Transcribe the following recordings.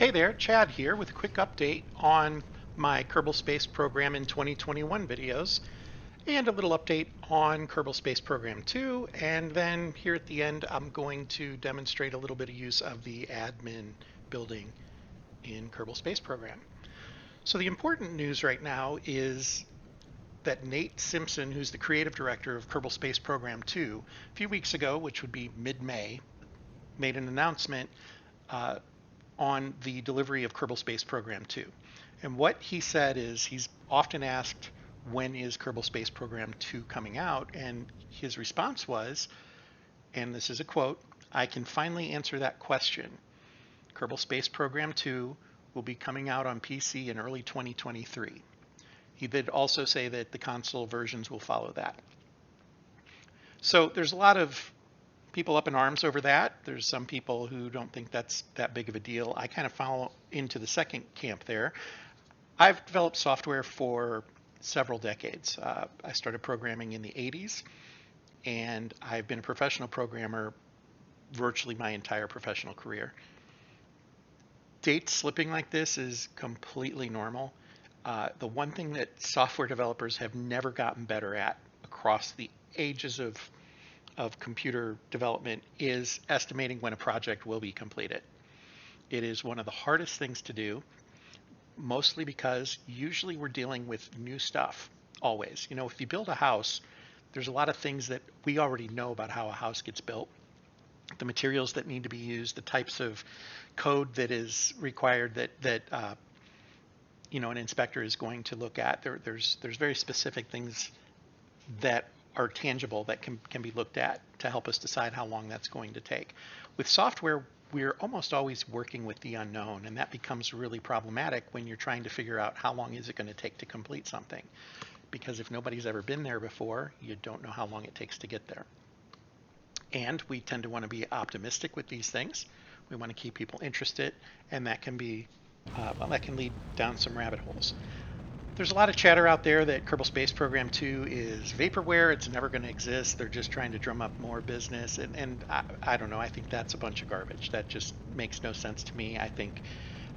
Hey there, Chad here with a quick update on my Kerbal Space Program in 2021 videos and a little update on Kerbal Space Program 2. And then here at the end, I'm going to demonstrate a little bit of use of the admin building in Kerbal Space Program. So the important news right now is that Nate Simpson, who's the creative director of Kerbal Space Program 2, a few weeks ago, which would be mid-May, made an announcement on the delivery of Kerbal Space Program 2. And what he said is he's often asked, when is Kerbal Space Program 2 coming out? And his response was, and this is a quote, "I can finally answer that question. Kerbal Space Program 2 will be coming out on PC in early 2023. He did also say that the console versions will follow that. So there's a lot of people up in arms over that. There's some people who don't think that's that big of a deal. I kind of fall into the second camp there. I've developed software for several decades. I started programming in the 80s, and I've been a professional programmer virtually my entire professional career. Dates slipping like this is completely normal. The one thing that software developers have never gotten better at across the ages of computer development is estimating when a project will be completed. It is one of the hardest things to do, mostly because usually we're dealing with new stuff, always. You know, if you build a house, there's a lot of things that we already know about how a house gets built, the materials that need to be used, the types of code that is required that an inspector is going to look at. There's very specific things that are tangible that can be looked at to help us decide how long that's going to take. With software, we're almost always working with the unknown, and that becomes really problematic when you're trying to figure out how long is it going to take to complete something. Because if nobody's ever been there before, you don't know how long it takes to get there. And we tend to want to be optimistic with these things. We want to keep people interested, and that can be that can lead down some rabbit holes. There's a lot of chatter out there that Kerbal Space Program 2 is vaporware. It's never going to exist. They're just trying to drum up more business. And I don't know. I think that's a bunch of garbage. That just makes no sense to me. I think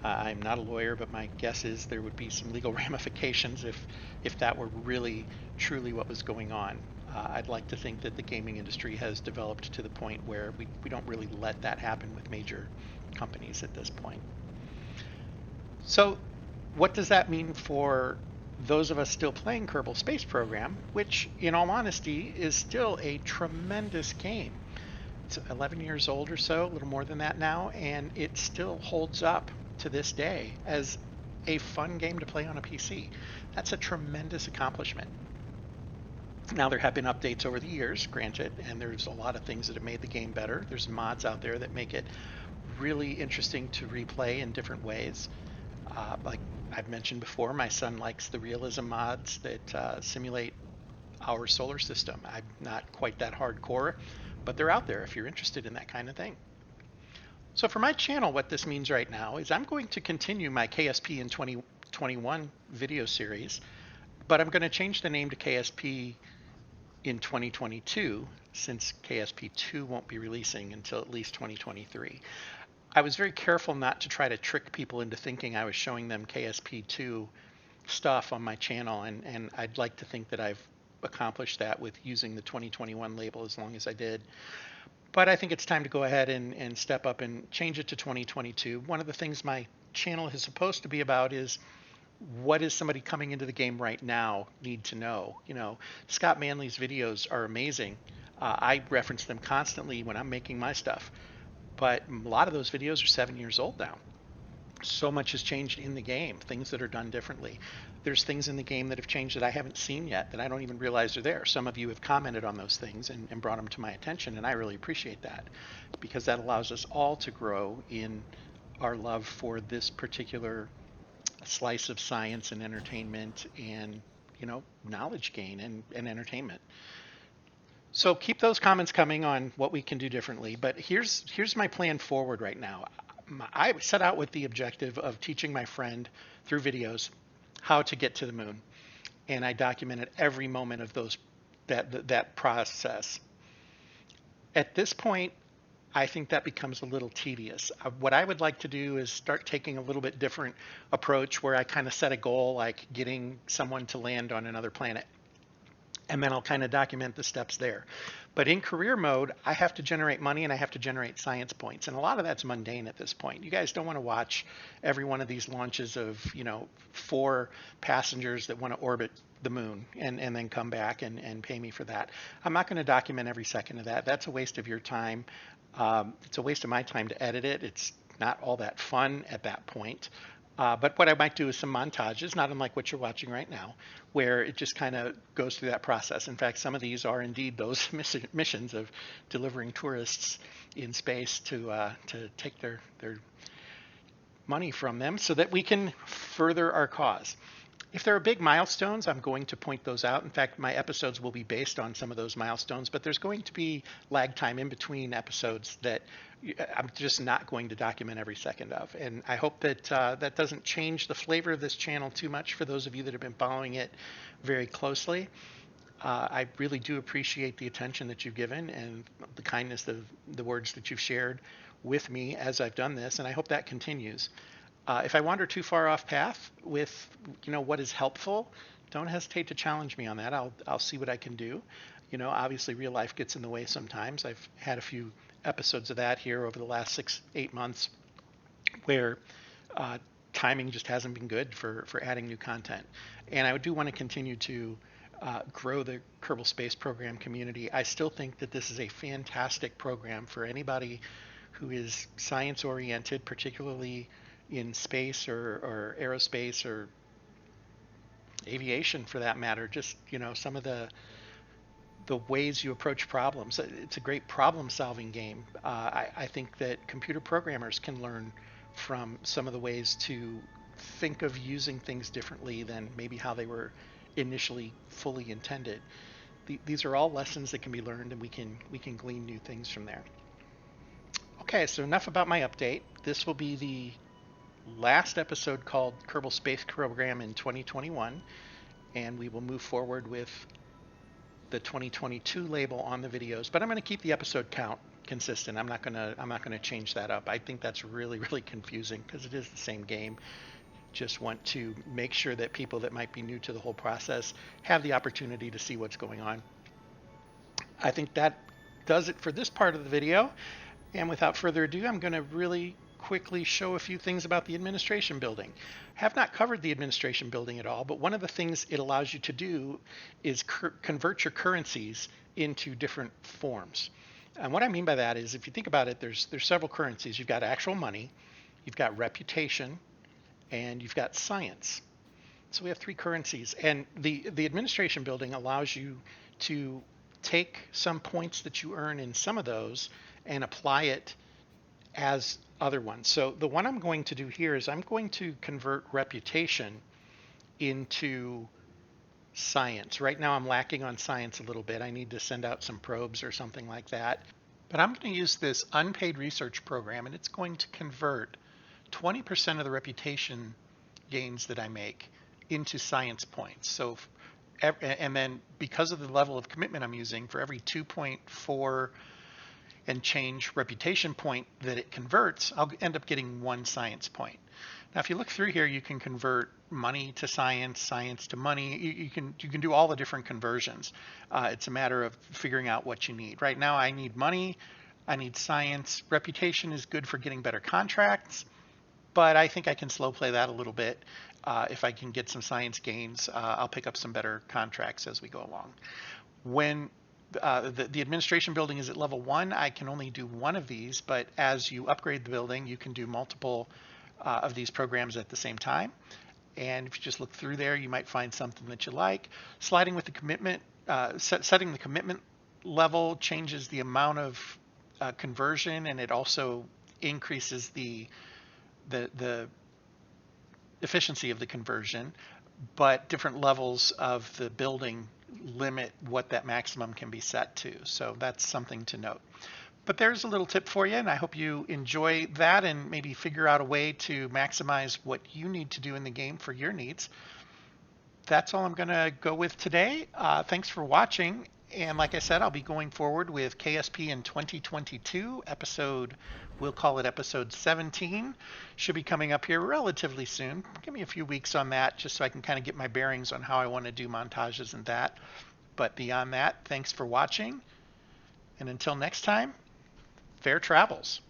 I'm not a lawyer, but my guess is there would be some legal ramifications if that were really, truly what was going on. I'd like to think that the gaming industry has developed to the point where we don't really let that happen with major companies at this point. So what does that mean for those of us still playing Kerbal Space Program, which in all honesty is still a tremendous game? It's 11 years old or so, a little more than that now, and it still holds up to this day as a fun game to play on a PC. That's a tremendous accomplishment. Now, there have been updates over the years, granted, and there's a lot of things that have made the game better. There's mods out there that make it really interesting to replay in different ways. Like I've mentioned before, my son likes the realism mods that simulate our solar system. I'm not quite that hardcore, but they're out there if you're interested in that kind of thing. So for my channel, what this means right now is I'm going to continue my KSP in 2021 video series, but I'm going to change the name to KSP in 2022, since KSP2 won't be releasing until at least 2023. I was very careful not to try to trick people into thinking I was showing them KSP2 stuff on my channel, and I'd like to think that I've accomplished that with using the 2021 label as long as I did. But I think it's time to go ahead and step up and change it to 2022. One of the things my channel is supposed to be about is what is somebody coming into the game right now need to know? You know, Scott Manley's videos are amazing. I reference them constantly when I'm making my stuff. But a lot of those videos are 7 years old now. So much has changed in the game, things that are done differently. There's things in the game that have changed that I haven't seen yet that I don't even realize are there. Some of you have commented on those things and brought them to my attention, and I really appreciate that because that allows us all to grow in our love for this particular slice of science and entertainment and, knowledge gain and entertainment. So keep those comments coming on what we can do differently. But here's my plan forward right now. I set out with the objective of teaching my friend through videos how to get to the moon, and I documented every moment of that process. At this point, I think that becomes a little tedious. What I would like to do is start taking a little bit different approach where I kind of set a goal like getting someone to land on another planet. And then I'll kind of document the steps there. But in career mode, I have to generate money and I have to generate science points. And a lot of that's mundane at this point. You guys don't want to watch every one of these launches of, 4 passengers that want to orbit the moon and then come back and pay me for that. I'm not going to document every second of that. That's a waste of your time. It's a waste of my time to edit it. It's not all that fun at that point. But what I might do is some montages, not unlike what you're watching right now, where it just kind of goes through that process. In fact, some of these are indeed those missions of delivering tourists in space to take their money from them so that we can further our cause. If there are big milestones, I'm going to point those out. In fact, my episodes will be based on some of those milestones, but there's going to be lag time in between episodes that I'm just not going to document every second of. And I hope that that doesn't change the flavor of this channel too much for those of you that have been following it very closely. I really do appreciate the attention that you've given and the kindness of the words that you've shared with me as I've done this, and I hope that continues. If I wander too far off path with what is helpful, don't hesitate to challenge me on that. I'll see what I can do. Obviously real life gets in the way sometimes. I've had a few episodes of that here over the last 6-8 months where timing just hasn't been good for adding new content. And I do want to continue to grow the Kerbal Space Program community. I still think that this is a fantastic program for anybody who is science oriented, particularly in space or aerospace or aviation for that matter. Just some of the ways you approach problems. It's a great problem solving game. I think that computer programmers can learn from some of the ways to think of using things differently than maybe how they were initially fully intended. These are all lessons that can be learned, and we can glean new things from there. Okay, so enough about my update. This will be the last episode called Kerbal Space Program in 2021, and we will move forward with the 2022 label on the videos. But I'm going to keep the episode count consistent. I'm not going to change that up. I think that's really confusing because it is the same game. Just want to make sure that people that might be new to the whole process have the opportunity to see what's going on. I think that does it for this part of the video. And without further ado, I'm going to really quickly show a few things about the administration building. I have not covered the administration building at all, but one of the things it allows you to do is convert your currencies into different forms. And what I mean by that is, if you think about it, there's several currencies. You've got actual money, you've got reputation, and you've got science. So we have 3 currencies, and the administration building allows you to take some points that you earn in some of those and apply it as other ones. So the one I'm going to do here is I'm going to convert reputation into science. Right now I'm lacking on science a little bit. I need to send out some probes or something like that. But I'm going to use this unpaid research program, and it's going to convert 20% of the reputation gains that I make into science points. So, and then because of the level of commitment I'm using, for every 2.4 and change reputation point that it converts, I'll end up getting 1 science point. Now, if you look through here, you can convert money to science, science to money. You can do all the different conversions. It's a matter of figuring out what you need. Right now, I need money, I need science. Reputation is good for getting better contracts, but I think I can slow play that a little bit. If I can get some science gains, I'll pick up some better contracts as we go along. When the administration building is at level 1, I can only do 1 of these, but as you upgrade the building, you can do multiple of these programs at the same time. And if you just look through there, you might find something that you like. Sliding with the commitment, setting the commitment level changes the amount of conversion, and it also increases the efficiency of the conversion, but different levels of the building limit what that maximum can be set to. So that's something to note. But there's a little tip for you, and I hope you enjoy that and maybe figure out a way to maximize what you need to do in the game for your needs. That's all I'm going to go with today. Thanks for watching, And like I said, I'll be going forward with KSP in 2022. We'll call it episode 17. Should be coming up here relatively soon. Give me a few weeks on that just so I can kind of get my bearings on how I want to do montages and that. But beyond that, thanks for watching. And until next time, fair travels.